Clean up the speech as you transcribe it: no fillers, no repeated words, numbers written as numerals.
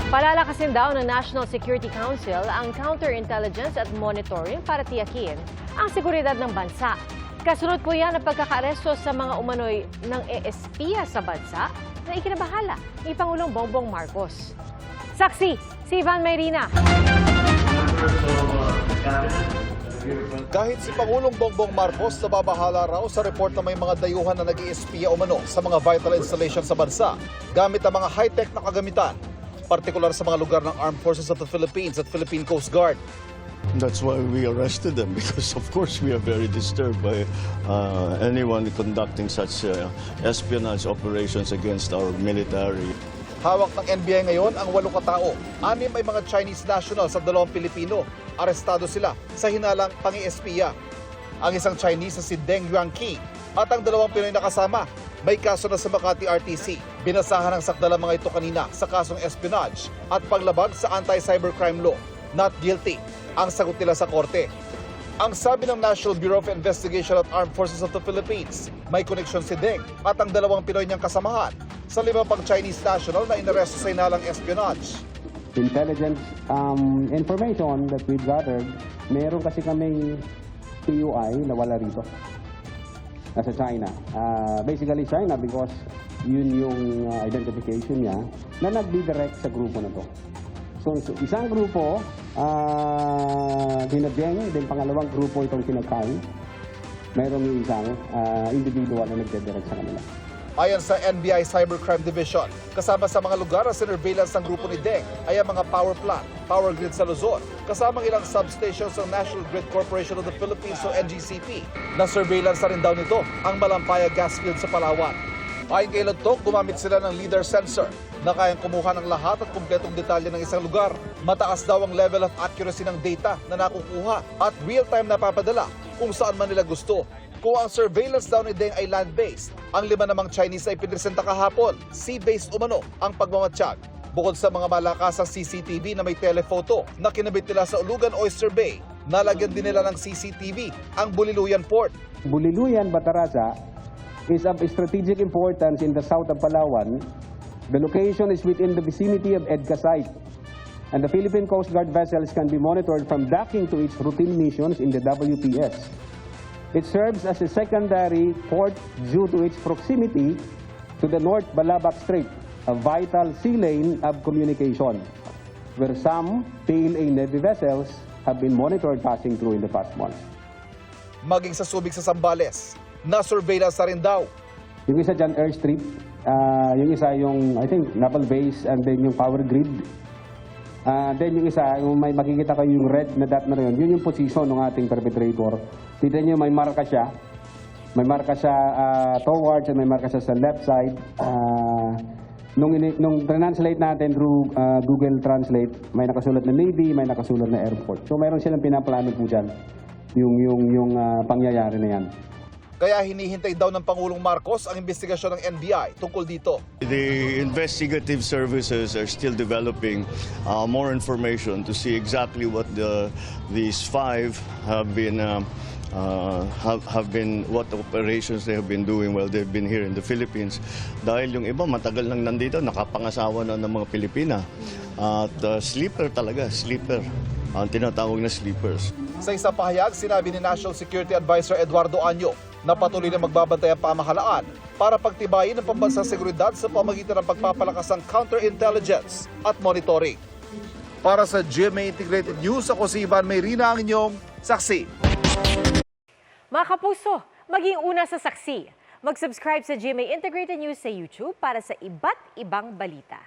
Palalakasin daw ng National Security Council ang counterintelligence at monitoring para tiyakin ang seguridad ng bansa. Kasunod po yan ang pagkakaaresto sa mga umano'y ng espiya sa bansa na ikinabahala ni Pangulong Bongbong Marcos. Saksi, si Ivan Mayrina. Kahit si Pangulong Bongbong Marcos nababahala raw sa report na may mga dayuhan na nag-iispiya umano sa mga vital installations sa bansa gamit ang mga high-tech na kagamitan, partikular sa mga lugar ng Armed Forces of the Philippines at Philippine Coast Guard. That's why we arrested them, because of course we are very disturbed by anyone conducting such espionage operations against our military. Hawak ng NBI ngayon ang 8 katao. 6 ay mga Chinese nationals at 2 Pilipino. Arestado sila sa hinalang pangi-espiya. Ang isang Chinese na si Deng Yuanqi at ang 2 Pinoy na kasama may kaso na sa Makati RTC. Binasahan ng sakdala mga ito kanina sa kasong espionage at paglabag sa anti-cybercrime law. Not guilty ang sagot nila sa korte. Ang sabi ng National Bureau of Investigation at Armed Forces of the Philippines, may koneksyon si Deng at ang 2 Pinoy niyang kasamahan sa 5 pang Chinese national na inaresto sa hinalang espionage. Intelligence information that we've gathered, meron kasi kaming PUI na wala rito. Nasa China. Basically China because yun yung identification niya na nagdidirect sa grupo na to. So isang grupo, dinadeng, din pangalawang grupo itong kinakain. Mayroong yung isang individual na nagdidirect sa kanila. Ayon sa NBI Cybercrime Division, kasama sa mga lugar na sinurveillance ng grupo ni Deng ay ang mga power plant, power grid sa Luzon, kasama ilang substations ng National Grid Corporation of the Philippines o NGCP. Na-surveillance na rin daw nito ang Malampaya gas field sa Palawan. Ayon kay Lagtok, gumamit sila ng LIDAR sensor na kayang kumuha ng lahat at kumpletong detalye ng isang lugar. Mataas daw ang level of accuracy ng data na nakukuha at real-time napapadala kung saan man nila gusto. Kung ang surveillance daw ni Deng ay land-based, ang 5 namang Chinese ay pinresenta kahapon, sea-based umano ang pagmamatsyag. Bukod sa mga malakasang CCTV na may telephoto na kinabit nila sa Ulugan Oyster Bay, nalagyan din nila ng CCTV ang Buliluyan Port. Buliluyan, Bataraza is of strategic importance in the south of Palawan. The location is within the vicinity of EDCA site, and the Philippine Coast Guard vessels can be monitored from docking to its routine missions in the WPS. It serves as a secondary port due to its proximity to the North Balabac Strait, a vital sea lane of communication, where some PLA Navy vessels have been monitored passing through in the past months. Maging sa Subic sa Zambales, na-surveillance na rin daw. Yung isa dyan, airstrip. Yung isa yung, I think, naval base and then yung power grid. Then yung isa, yung may makikita kayo yung red na dot na rin, yun yung position ng ating perpetrator. Tignan nyo, may marka siya. May marka siya towards and may marka siya sa left side. Nung translate natin through Google Translate, may nakasulat na Navy, may nakasulat na airport. So mayroon silang pinaplano po dyan, yung pangyayari na yan. Kaya hinihintay daw ng Pangulong Marcos ang investigasyon ng NBI tungkol dito. The investigative services are still developing more information to see exactly what these 5 have been what operations they have been doing while they've been here in the Philippines. Dahil yung iba matagal nang nandito, nakapangasawa na ng mga Pilipina. At sleeper talaga, sleeper. Ang tinatawag na sleepers. Sa isang pahayag, sinabi ni National Security Advisor Eduardo Anyo na patuloy na magbabantay ang pamahalaan para pagtibayin ang pambansang seguridad sa pamagitan ng pagpapalakas ng counterintelligence at monitoring. Para sa GMA Integrated News, ako si Ivan Mayrina, ang inyong saksi. Mga kapuso, maging una sa saksi. Mag-subscribe sa GMA Integrated News sa YouTube para sa iba't ibang balita.